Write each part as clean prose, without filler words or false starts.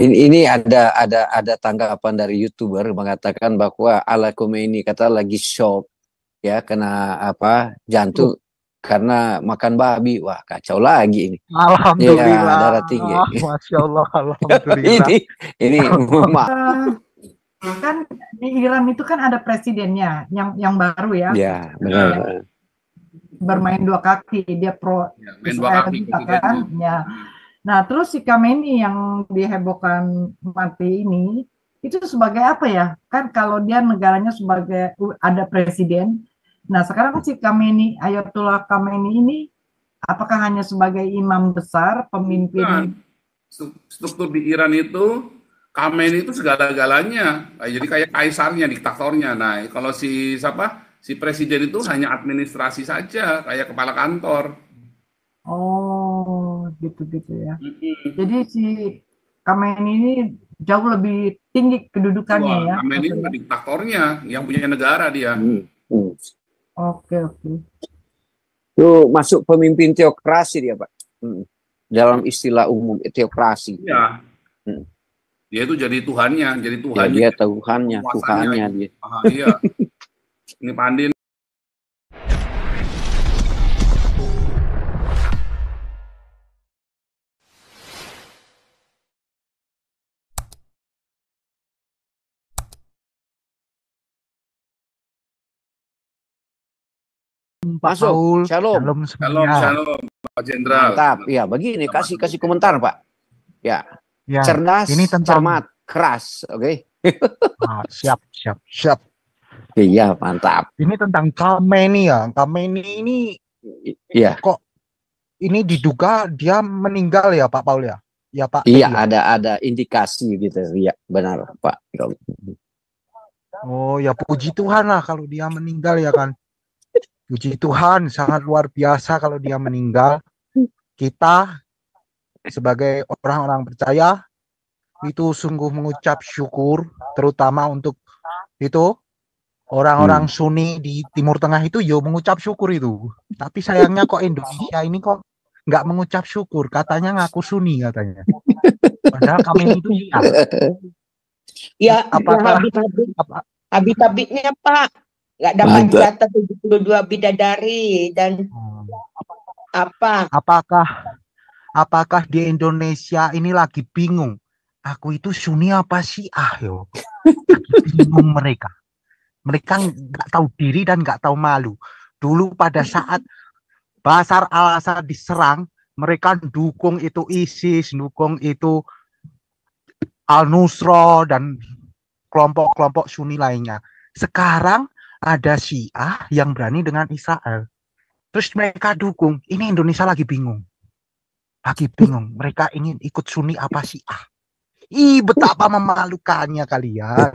Ini ada tanggapan dari YouTuber mengatakan bahwa Ala Khomeini kata lagi shock ya kena jantung karena makan babi. Wah, kacau lagi ini. Alhamdulillah. Ya, darah tinggi. Masya Allah, alhamdulillah. ini kan di Iran itu kan ada presidennya yang baru ya. Ya, benar. Bermain dua kaki, dia pro Israel juga kan. Ya. Nah, terus si Khamenei yang dihebohkan mati ini itu sebagai apa ya? Kan kalau dia negaranya sebagai ada presiden. Nah, sekarang kan si Khamenei, Ayatollah Khamenei ini apakah hanya sebagai imam besar, pemimpin? Nah, struktur di Iran itu Khamenei itu segala-galanya. Jadi kayak kaisarnya, diktatornya. Nah, kalau si presiden itu hanya administrasi saja, kayak kepala kantor. Oh, gitu-gitu ya. Jadi si Khamenei ini jauh lebih tinggi kedudukannya ya. Khamenei itu diktatornya, yang punya negara dia. Oke. Itu masuk pemimpin teokrasi dia, Pak. Dalam istilah umum teokrasi. Iya. Dia itu jadi Tuhannya, jadi Tuhannya. Ya, dia Tuhannya dia. Iya. Ini Pandin. Masuk. Shalom, Pak Jenderal. Mantap. Ya, begini kasih komentar, Pak. Ya. Cerdas, ini cermat, keras, oke? Siap. Iya, mantap. Ini tentang Khamenei ya. Khamenei ini kok ini diduga dia meninggal ya, Pak Paul ya? Ya, Pak. Iya, ada indikasi gitu. Iya, benar, Pak. Oh, ya puji Tuhan lah kalau dia meninggal ya kan. Puji Tuhan, sangat luar biasa kalau dia meninggal. Kita sebagai orang-orang percaya itu sungguh mengucap syukur, terutama untuk itu orang-orang Sunni di Timur Tengah itu mengucap syukur itu. Tapi sayangnya kok Indonesia ini kok nggak mengucap syukur, katanya ngaku Sunni katanya. Padahal kami itu ya habis-habisnya Pak nggak dapat jatah 72 bidadari dan apakah di Indonesia ini lagi bingung aku itu Sunni apa Syiah yo? Bingung mereka nggak tahu diri dan nggak tahu malu. Dulu pada saat Bashar al-Assad diserang, mereka dukung itu ISIS, dukung itu Al-Nusra dan kelompok-kelompok Sunni lainnya. Sekarang ada Syiah yang berani dengan Israel. Terus mereka dukung. Ini Indonesia lagi bingung. Mereka ingin ikut Sunni apa Syiah. Betapa memalukannya kalian.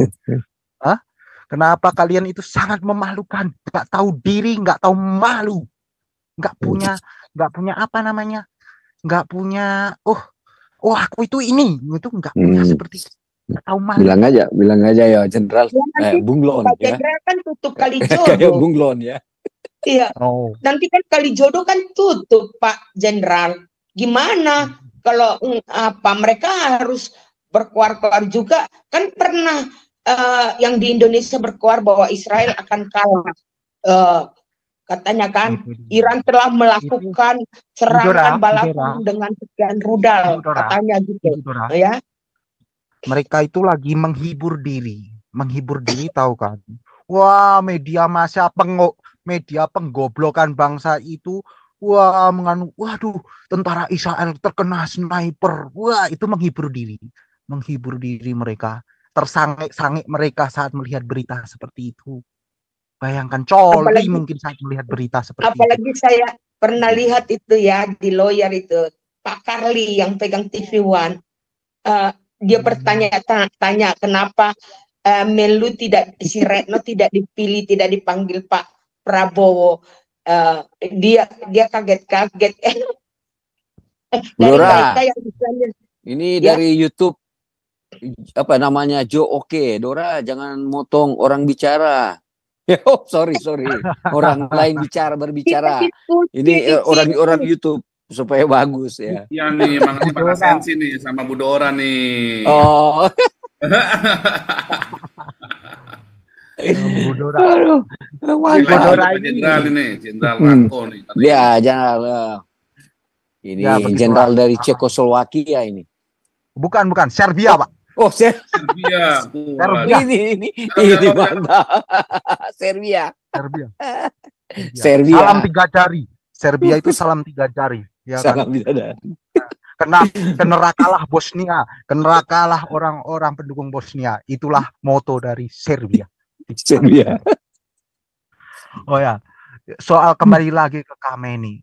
Hah? Kenapa kalian itu sangat memalukan? Gak tahu diri, gak tahu malu. Gak punya apa namanya? Gak punya, aku itu ini. Itu gak punya seperti itu. Tahu malu. Bilang aja ya Jenderal bunglon Pak ya. Jenderal kan tutup Kalijodo. Kayak bunglon ya. Iya. Nanti kan Kalijodo kan tutup Pak Jenderal. Gimana kalau mereka harus berkuar-kuar juga? Kan pernah yang di Indonesia berkuar bahwa Israel akan kalah. Katanya kan Iran telah melakukan serangan balasan dengan sekian rudal, katanya gitu. Ya. Mereka itu lagi menghibur diri tahu kan? Wah, media penggoblokan bangsa itu, waduh, tentara Israel terkena sniper. Wah, itu menghibur diri mereka. Tersangik-sangik mereka saat melihat berita seperti itu. Bayangkan coli mungkin saat melihat berita seperti itu. Apalagi saya pernah lihat itu ya di Lawyer itu Pak Karli yang pegang TV One. Dia bertanya-tanya kenapa Menlu si Retno tidak dipilih, tidak dipanggil Pak Prabowo. Dia kaget-kaget. Dora, ini dari YouTube apa namanya Oke. Dora, jangan motong orang bicara. Sorry. Orang lain berbicara. Ini orang YouTube. supaya bagus ya. Iya nih, makanya pada sensi nih sama Budora nih. Oh. Budora. Aduh, Budora Pak Jenderal ini, Jenderal Hmm. Ranko nih. katanya. Ya, jenderal. Ini Ya, begitulah. jenderal dari Cekoslowakia ini. Bukan, Serbia, Pak. Oh, Serbia. Serbia. ini mantap. Serbia. Salam 3 jari. Serbia itu salam 3 jari. Ya kan? Salam bidadari. Kenerakalah Bosnia, kenerakalah orang-orang pendukung Bosnia. Itulah moto dari Serbia. Serbia. Oh ya, soal kembali lagi ke Khamenei.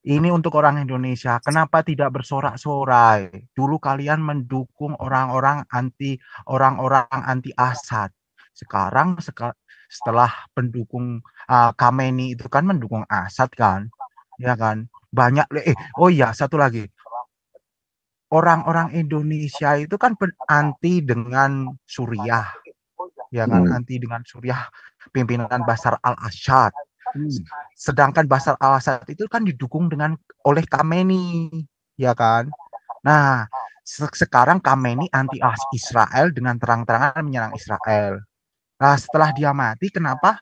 Ini untuk orang Indonesia. Kenapa tidak bersorak-sorai? Dulu kalian mendukung orang-orang anti Assad. Sekarang setelah pendukung Khamenei itu kan mendukung Assad kan, ya kan? Banyak. Oh iya, satu lagi. Orang-orang Indonesia itu kan anti dengan Suriah, ya kan? Anti dengan Suriah, pimpinan Bashar al-Assad. Sedangkan Bashar al-Assad itu kan didukung oleh Khamenei, ya kan? Nah, sekarang Khamenei anti Israel dengan terang-terangan menyerang Israel. Nah, setelah dia mati, kenapa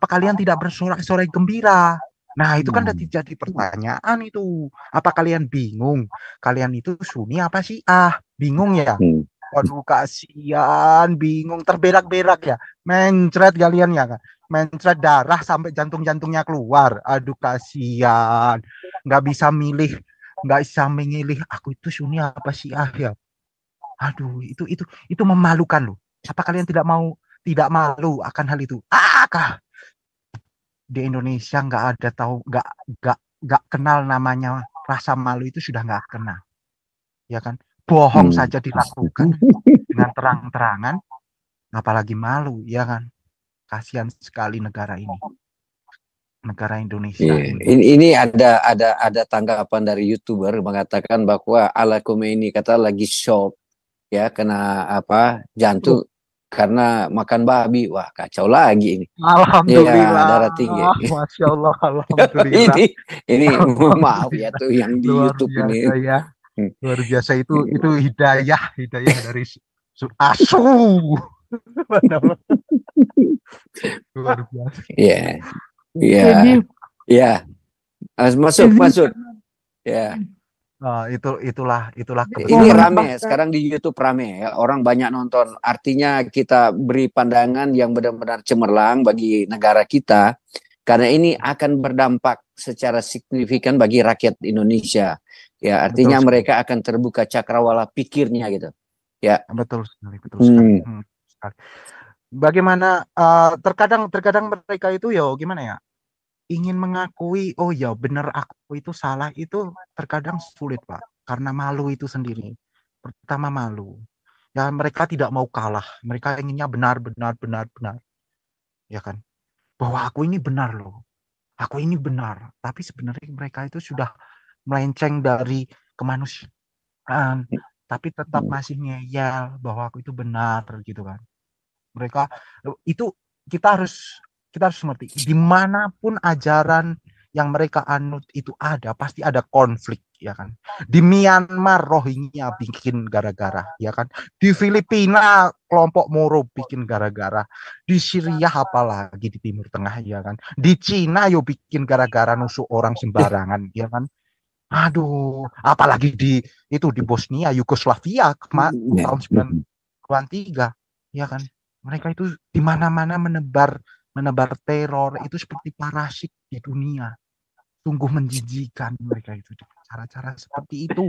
kalian tidak bersorak-sorai gembira? Nah, itu kan jadi pertanyaan itu. Apa kalian bingung? Kalian itu Sunni apa Syiah? Bingung ya? Waduh, kasihan, bingung, terberak-berak ya. Mencret kalian ya kan? Mencret darah sampai jantung-jantungnya keluar. Aduh, kasihan. Nggak bisa memilih aku itu Sunni apa Syiah ya. Aduh, itu memalukan loh. Apa kalian tidak malu akan hal itu? Di Indonesia nggak kenal namanya rasa malu, itu sudah nggak kenal, ya kan? Bohong saja dilakukan dengan terang-terangan, apalagi malu, ya kan? Kasihan sekali negara Indonesia. Ini ada tanggapan dari YouTuber mengatakan bahwa Khomeini kata lagi shock ya, kena jantung karena makan babi. Wah, kacau lagi ini. Alhamdulillah. Ya, darah tinggi. Masya Allah, alhamdulillah. ini maaf ya tuh yang di YouTube ini. Ya. Luar biasa, itu hidayah dari asu. Luar biasa. Iya. Masuk. Ya. Itulah ini rame sekarang di YouTube, rame ya, orang banyak nonton. Artinya kita beri pandangan yang benar-benar cemerlang bagi negara kita, karena ini akan berdampak secara signifikan bagi rakyat Indonesia ya. Artinya mereka akan terbuka cakrawala pikirnya gitu ya. Betul sekali. Bagaimana terkadang mereka itu ya gimana ya, ingin mengakui, oh ya benar aku itu salah, itu terkadang sulit Pak, karena malu itu sendiri. Pertama malu, ya mereka tidak mau kalah, mereka inginnya benar, ya kan, bahwa aku ini benar loh, aku ini benar, tapi sebenarnya mereka itu sudah melenceng dari kemanusiaan, tapi tetap masih ngeyel bahwa aku itu benar gitu kan. Mereka itu kita harus mengerti, dimanapun ajaran yang mereka anut itu ada, pasti ada konflik, ya kan. Di Myanmar Rohingya bikin gara-gara, ya kan. Di Filipina kelompok Moro bikin gara-gara. Di Syria apalagi di Timur Tengah, ya kan. Di Cina yo bikin gara-gara nusuk orang sembarangan, ya kan. Aduh, apalagi di Bosnia, Yugoslavia tahun 1993, ya kan. Mereka itu di mana-mana menebar teror itu seperti parasit di dunia. Sungguh menjijikan mereka itu, cara-cara seperti itu.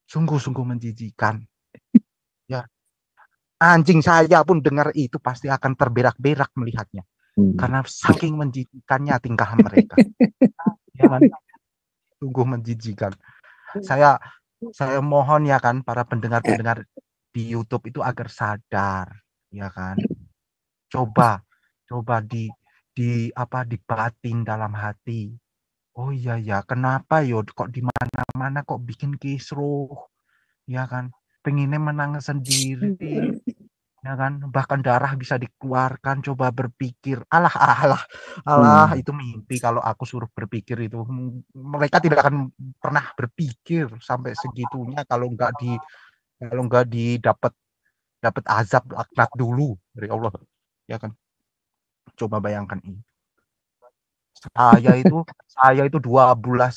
Sungguh menjijikan. Ya. Anjing saya pun dengar itu pasti akan terberak-berak melihatnya. Karena saking menjijikannya tingkah mereka. Ya kan? Sungguh menjijikan. Saya mohon ya kan, para pendengar di YouTube itu agar sadar, ya kan. Coba dibatin dalam hati. Oh iya ya, kenapa yo kok di mana-mana kok bikin kisruh, ya kan? Pengennya menang sendiri, ya kan, bahkan darah bisa dikeluarkan. Coba berpikir, alah itu mimpi. Kalau aku suruh berpikir itu, mereka tidak akan pernah berpikir sampai segitunya kalau nggak dapat azab laknat dulu dari Allah, ya kan. Coba bayangkan ini. Saya itu 12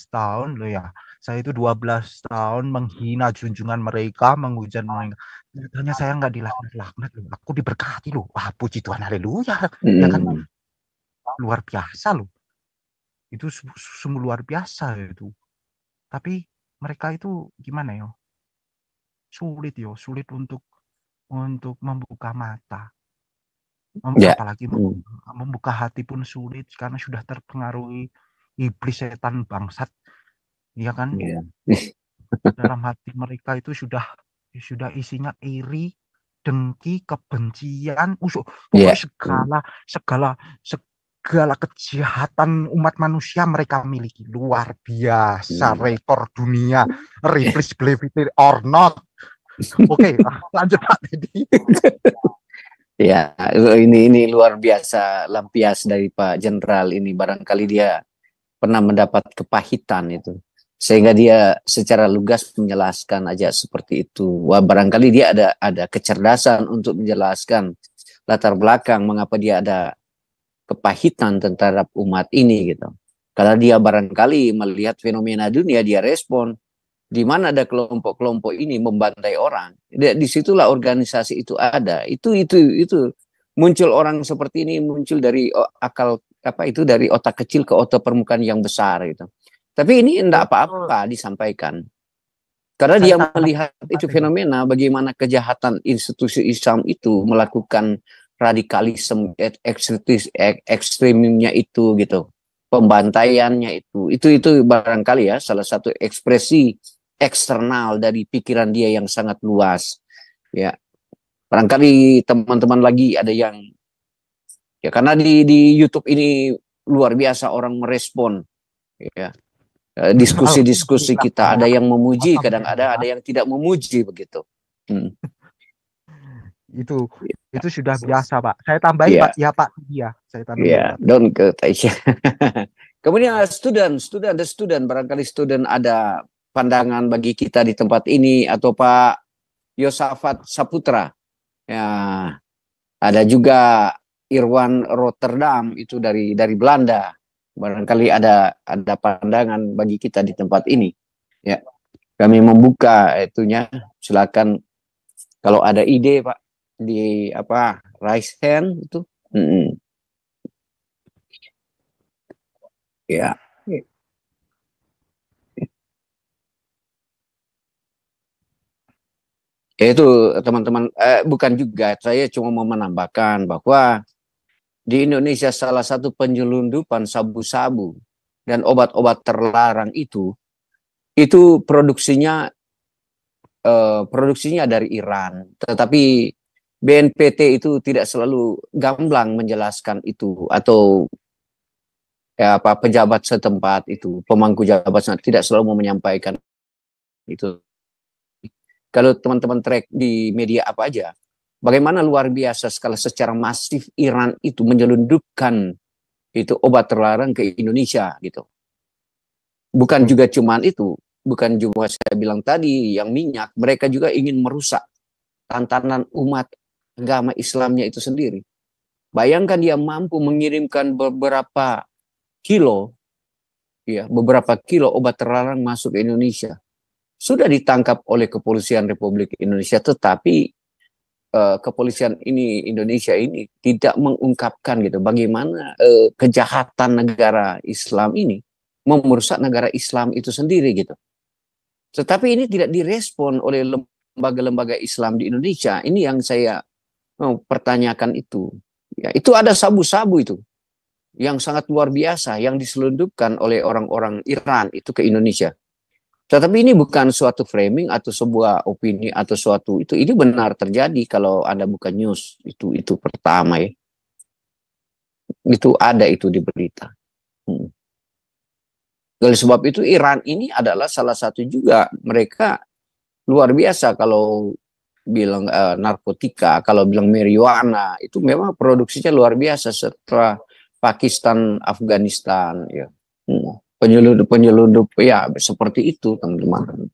tahun loh ya. Saya itu 12 tahun menghina junjungan mereka, menghujat mereka. Nyatanya saya nggak dilaknat-laknat loh. Aku diberkati loh. Wah, puji Tuhan, haleluya. Ya kan, luar biasa loh. Itu sungguh luar biasa itu. Tapi mereka itu gimana ya? Sulit untuk membuka mata. Apalagi membuka hati pun sulit karena sudah terpengaruhi iblis, setan bangsat, ya kan. Dalam hati mereka itu sudah isinya iri, dengki, kebencian, pokoknya segala kejahatan umat manusia mereka miliki. Luar biasa, rekor dunia. Iblis believe it or not. Oke, lanjut Pak Teddy. Ya, ini luar biasa lampias dari Pak Jenderal ini. Barangkali dia pernah mendapat kepahitan itu, sehingga dia secara lugas menjelaskan aja seperti itu. Wah, barangkali dia ada kecerdasan untuk menjelaskan latar belakang mengapa dia ada kepahitan terhadap umat ini gitu. Karena dia barangkali melihat fenomena dunia, dia respon. Di mana ada kelompok-kelompok ini membantai orang, disitulah organisasi itu ada. Itu muncul orang seperti ini, muncul dari akal dari otak kecil ke otak permukaan yang besar gitu. Tapi ini tidak apa-apa disampaikan, karena dia melihat itu fenomena bagaimana kejahatan institusi Islam itu melakukan radikalisme, ekstrimnya itu gitu, pembantaiannya itu barangkali ya salah satu ekspresi eksternal dari pikiran dia yang sangat luas, ya. Barangkali teman-teman lagi ada yang, ya, karena di YouTube ini luar biasa orang merespon, ya, diskusi-diskusi kita, ada yang memuji, kadang ada yang tidak memuji begitu. Itu sudah biasa, Pak. Saya tambahin, Pak. Ya, Pak. Iya, saya tambahin. Ya, don't ke Taisha. Kemudian student, barangkali student ada pandangan bagi kita di tempat ini, atau Pak Yosafat Saputra. Ya, ada juga Irwan Rotterdam, itu dari Belanda. Barangkali ada pandangan bagi kita di tempat ini. Ya, kami membuka itunya. Silakan kalau ada ide, Pak, di raise hand itu. Ya. Itu teman-teman, bukan juga, saya cuma mau menambahkan bahwa di Indonesia salah satu penyelundupan sabu-sabu dan obat-obat terlarang itu produksinya dari Iran, tetapi BNPT itu tidak selalu gamblang menjelaskan itu, atau pejabat setempat itu, pemangku jabatan tidak selalu mau menyampaikan itu. Kalau teman-teman track di media apa aja, bagaimana luar biasa sekali secara masif Iran itu menyelundupkan itu obat terlarang ke Indonesia gitu. Bukan juga cuman itu, bukan cuma saya bilang tadi yang minyak, mereka juga ingin merusak tantanan umat agama Islamnya itu sendiri. Bayangkan dia mampu mengirimkan beberapa kilo obat terlarang masuk ke Indonesia. Sudah ditangkap oleh Kepolisian Republik Indonesia, tetapi kepolisian Indonesia ini tidak mengungkapkan gitu bagaimana kejahatan negara Islam ini merusak negara Islam itu sendiri gitu. Tetapi ini tidak direspon oleh lembaga-lembaga Islam di Indonesia. Ini yang saya mau pertanyakan itu. Ya, itu ada sabu-sabu itu yang sangat luar biasa yang diselundupkan oleh orang-orang Iran itu ke Indonesia. Tetapi ini bukan suatu framing atau sebuah opini atau suatu itu. Ini benar terjadi kalau Anda buka news. Itu pertama ya. Itu ada itu di berita. Oleh sebab itu Iran ini adalah salah satu juga, mereka luar biasa kalau bilang narkotika, kalau bilang marijuana, itu memang produksinya luar biasa setelah Pakistan, Afghanistan, ya. Penyelundup ya seperti itu, teman-teman.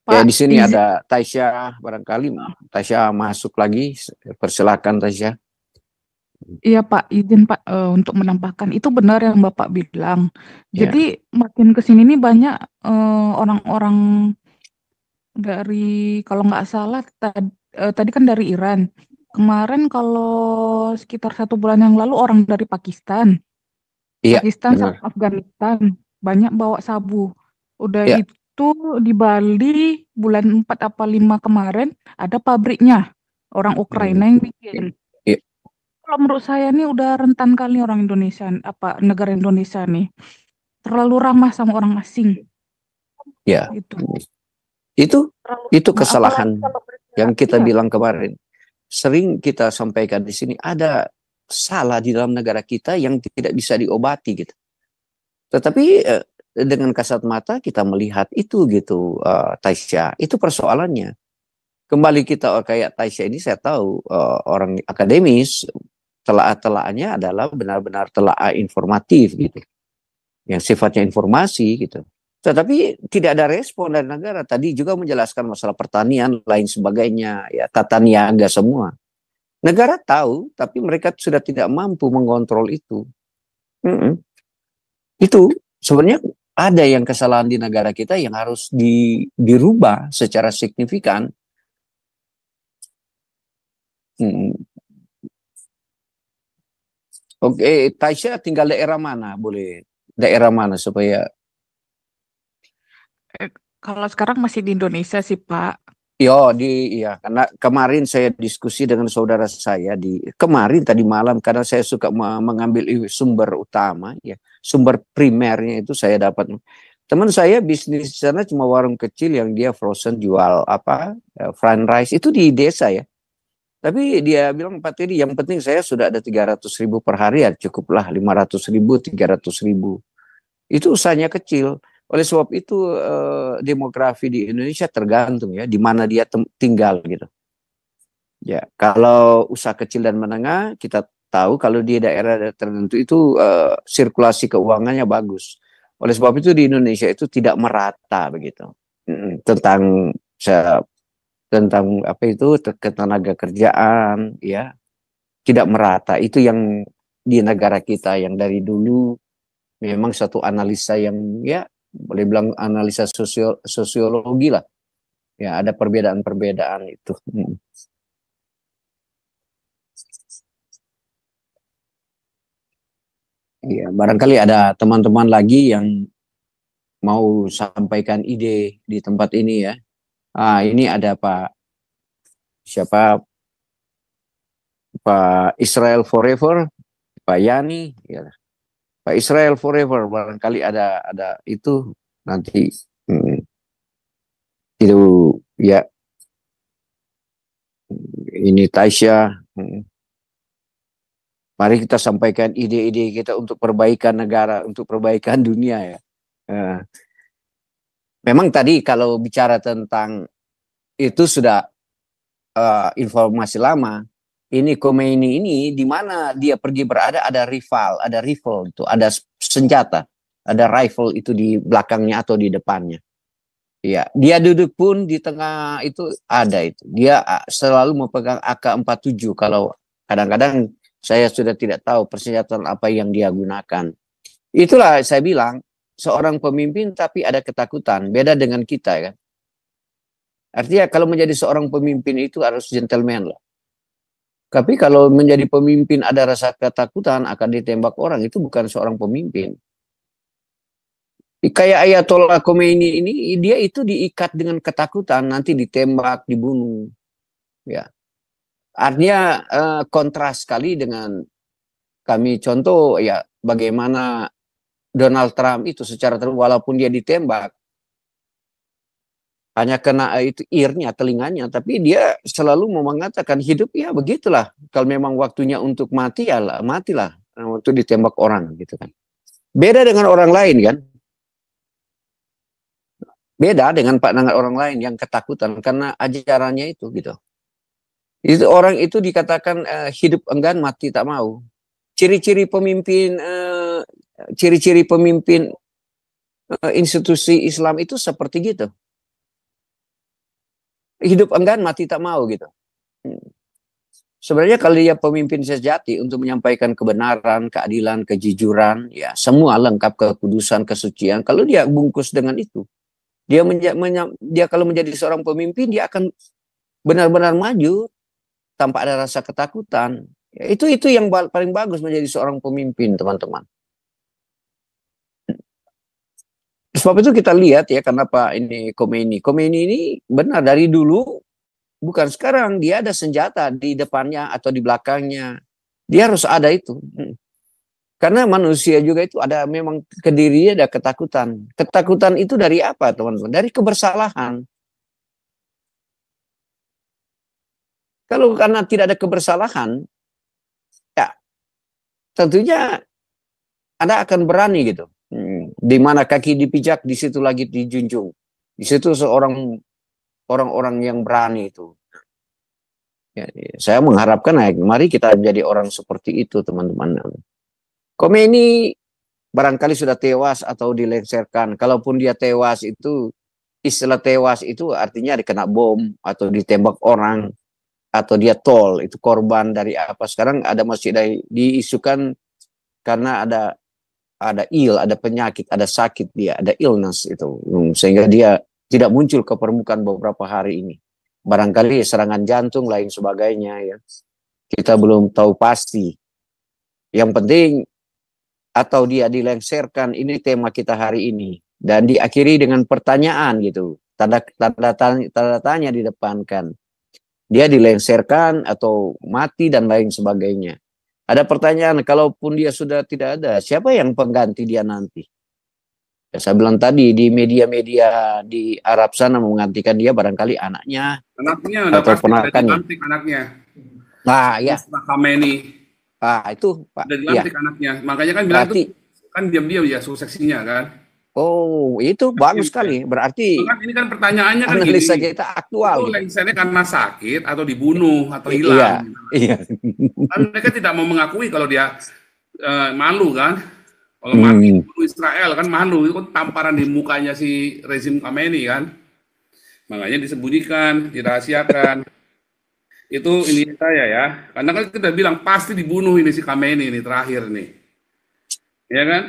Ya, di sini ada Tasya, barangkali Tasya masuk lagi, persilakan Tasya. Iya Pak, izin Pak untuk menambahkan, itu benar yang Bapak bilang. Jadi makin ke sini nih banyak orang-orang dari, kalau nggak salah tadi kan dari Iran. Kemarin kalau sekitar 1 bulan yang lalu orang dari Pakistan, sama Afghanistan banyak bawa sabu. Udah itu di Bali bulan 4 apa 5 kemarin ada pabriknya orang Ukraina yang bikin. Kalau menurut saya nih udah rentan kali orang Indonesia, negara Indonesia nih terlalu ramah sama orang asing. Ya, gitu. itu kesalahan yang kita bilang kemarin. Sering kita sampaikan di sini, ada salah di dalam negara kita yang tidak bisa diobati gitu. Tetapi dengan kasat mata kita melihat itu gitu, Tasya, itu persoalannya. Kembali kita kayak Tasya ini, saya tahu orang akademis, telaah-telaahnya adalah benar-benar telaah informatif gitu, yang sifatnya informasi gitu. Tetapi tidak ada respon dari negara. Tadi juga menjelaskan masalah pertanian, lain sebagainya, ya tata niaga semua. Negara tahu, tapi mereka sudah tidak mampu mengontrol itu. Itu sebenarnya ada yang kesalahan di negara kita yang harus dirubah secara signifikan. Oke, Tasya tinggal daerah mana? Boleh daerah mana supaya? Kalau sekarang masih di Indonesia sih Pak. Iya, karena kemarin saya diskusi dengan saudara saya kemarin tadi malam, karena saya suka mengambil sumber utama, ya sumber primernya itu saya dapat. Teman saya bisnis di sana cuma warung kecil yang dia frozen jual fried rice itu di desa ya. Tapi dia bilang, Pak Teddy, yang penting saya sudah ada 300.000 per hari, ya cukuplah 500.000, 300.000. Itu usahanya kecil. Oleh sebab itu demografi di Indonesia tergantung ya di mana dia tinggal gitu. Ya, kalau usaha kecil dan menengah kita tahu kalau di daerah tertentu itu sirkulasi keuangannya bagus. Oleh sebab itu di Indonesia itu tidak merata begitu. Tentang apa itu ketenaga kerjaan ya, tidak merata. Itu yang di negara kita yang dari dulu memang satu analisa yang ya boleh bilang analisa sosiologi lah ya, ada perbedaan-perbedaan itu. Ya, barangkali ada teman-teman lagi yang mau sampaikan ide di tempat ini ya. Ini ada Pak Israel Forever, Pak Yani, ya. Pak Israel Forever, barangkali ada itu nanti itu ya. Ini Tasya. Mari kita sampaikan ide-ide kita untuk perbaikan negara, untuk perbaikan dunia ya. Memang tadi kalau bicara tentang itu sudah informasi lama. Ini Khomeini ini di mana dia pergi berada ada rifle itu, ada senjata, ada rifle itu di belakangnya atau di depannya. Ya, dia duduk pun di tengah itu ada itu. Dia selalu memegang AK-47. Kalau kadang-kadang saya sudah tidak tahu persenjataan apa yang dia gunakan. Itulah saya bilang seorang pemimpin tapi ada ketakutan, beda dengan kita kan. Artinya kalau menjadi seorang pemimpin itu harus gentleman lah. Tapi kalau menjadi pemimpin ada rasa ketakutan akan ditembak orang, itu bukan seorang pemimpin. Kayak Ayatollah Khomeini ini, dia itu diikat dengan ketakutan, nanti ditembak, dibunuh. Ya, artinya kontras sekali dengan kami contoh ya bagaimana Donald Trump itu secara walaupun dia ditembak, hanya kena itu earnya, telinganya, tapi dia selalu mau mengatakan hidup ya begitulah. Kalau memang waktunya untuk mati ya matilah, untuk ditembak orang gitu kan. Beda dengan orang lain kan. Beda dengan pandangan orang lain yang ketakutan karena ajarannya itu gitu. Itu orang itu dikatakan hidup enggan mati tak mau. Ciri-ciri pemimpin institusi Islam itu seperti gitu. Hidup enggan mati tak mau gitu. Sebenarnya kalau dia pemimpin sejati untuk menyampaikan kebenaran, keadilan, kejujuran, ya semua lengkap, kekudusan, kesucian. Kalau dia bungkus dengan itu, dia kalau menjadi seorang pemimpin, dia akan benar-benar maju tanpa ada rasa ketakutan. Ya, itu yang paling bagus menjadi seorang pemimpin, teman-teman. Sebab itu kita lihat ya, kenapa ini Khomeini ini benar dari dulu. Bukan sekarang, dia ada senjata di depannya atau di belakangnya. Dia harus ada itu. Karena manusia juga itu ada memang ke dirinya ada ketakutan. Ketakutan itu dari apa, teman-teman? Dari kebersalahan. Kalau karena tidak ada kebersalahan, ya tentunya Anda akan berani gitu. Di mana kaki dipijak, di situ lagi dijunjung. Di situ orang-orang yang berani itu. Ya, saya mengharapkan, mari kita menjadi orang seperti itu, teman-teman. Khomeini barangkali sudah tewas atau dilengsarkan. Kalaupun dia tewas itu, istilah tewas itu artinya dikena bom atau ditembak orang atau dia tol, itu korban dari apa. Sekarang ada masih diisukan karena ada penyakit, ada sakit dia, ada illness itu, sehingga dia tidak muncul ke permukaan beberapa hari ini. Barangkali serangan jantung lain sebagainya ya. Kita belum tahu pasti. Yang penting atau dia dilengsarkan, ini tema kita hari ini. Dan diakhiri dengan pertanyaan gitu. Tanda tanya di depan kan. Dia dilengsarkan atau mati dan lain sebagainya. Ada pertanyaan, kalaupun dia sudah tidak ada, siapa yang pengganti dia nanti? Ya, saya bilang tadi di media-media di Arab sana menggantikan dia barangkali anaknya atau ponakannya. Anaknya. Nah, ya. Khomeini. Itu Pak. Udah dilantik anaknya. Makanya kan bilang itu kan diam-diam ya suksesinya kan. Oh, itu bagus sekali. Berarti ini kan pertanyaannya kan analisa gini. kita aktual. Itu lengsernya karena sakit atau dibunuh atau hilang. Iya. Kan mereka tidak mau mengakui kalau dia malu kan. Kalau mati bunuh Israel kan malu, itu kan tamparan di mukanya si rezim Khomeini kan. Makanya disembunyikan, dirahasiakan. Itu ini saya ya. Karena kan kita bilang pasti dibunuh ini si Khomeini ini terakhir nih. Ya kan?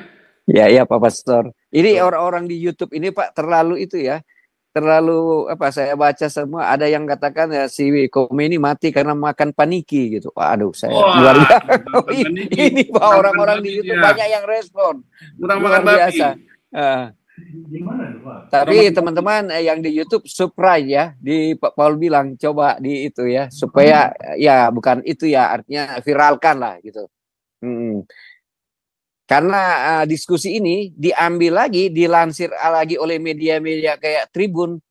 Ya Pak Pastor. Ini orang-orang di YouTube ini Pak terlalu itu ya. Terlalu saya baca semua ada yang katakan ya si Khomeini mati karena makan paniki gitu. Aduh, saya luar biasa. Ini Pak orang-orang di YouTube banyak yang respon. Luar biasa. Tapi teman-teman yang di YouTube subscribe ya, di Pak Paul bilang coba di itu ya supaya ya bukan itu ya artinya viralkan lah gitu. Karena diskusi ini diambil lagi, dilansir lagi oleh media-media kayak Tribun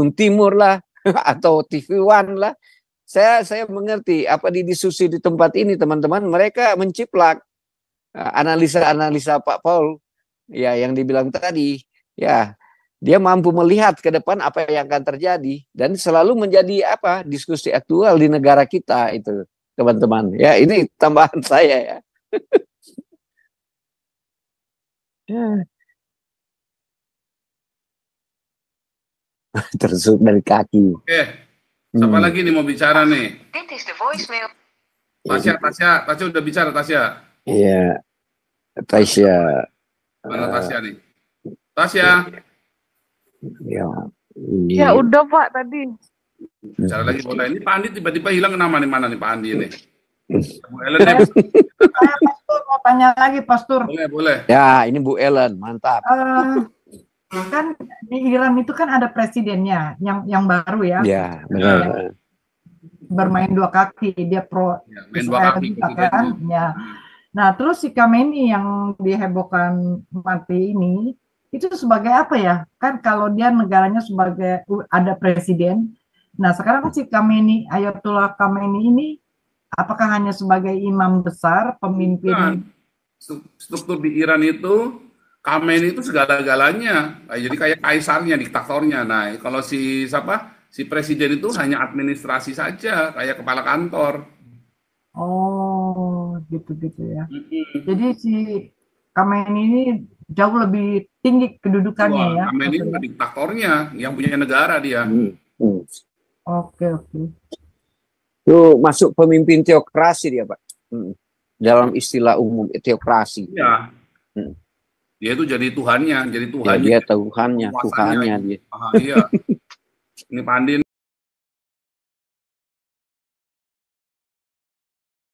Timur lah, atau TV One lah. Saya mengerti apa di diskusi di tempat ini teman-teman, mereka menciplak analisa-analisa Pak Paul, ya yang dibilang tadi, ya dia mampu melihat ke depan apa yang akan terjadi dan selalu menjadi diskusi aktual di negara kita itu teman-teman. Ya ini tambahan saya ya. Tersuk dari kaki. Oke. Siapa lagi nih mau bicara nih? Tasya udah bicara Tasya. Iya. Tasya. Mana Tasya nih? Tasya. Ya udah Pak tadi. Bicara lagi boleh. Ini Pak Andi tiba-tiba hilang, nama nih, mana nih Pak Andi ini? Bu Ellen Saya Pastor mau tanya lagi Pastor. Boleh. Ya ini Bu Ellen, mantap. Kan di Iran itu kan ada presidennya yang baru ya. Ya benar. Bermain dua kaki, dia pro main dua kaki kan. Ya. Nah terus si Khomeini yang dihebohkan mati ini itu sebagai apa ya? Kan kalau dia negaranya sebagai ada presiden. Nah sekarang si Khomeini, Ayatollah Khomeini ini apakah hanya sebagai imam besar, pemimpin? Struktur di Iran itu Khamenei itu segala-galanya. Nah, jadi kayak kaisarnya, diktatornya. Nah, kalau si siapa? Si presiden itu hanya administrasi saja, kayak kepala kantor. Oh, gitu-gitu ya. Jadi si Khamenei ini jauh lebih tinggi kedudukannya ya. Khamenei itu diktatornya, yang punya negara dia. Oke, oke. Itu masuk pemimpin teokrasi dia, Pak. Dalam istilah umum teokrasi. Iya. Dia itu jadi Tuhannya, Ya, dia Tuhannya dia. Iya. Ini Pak Andin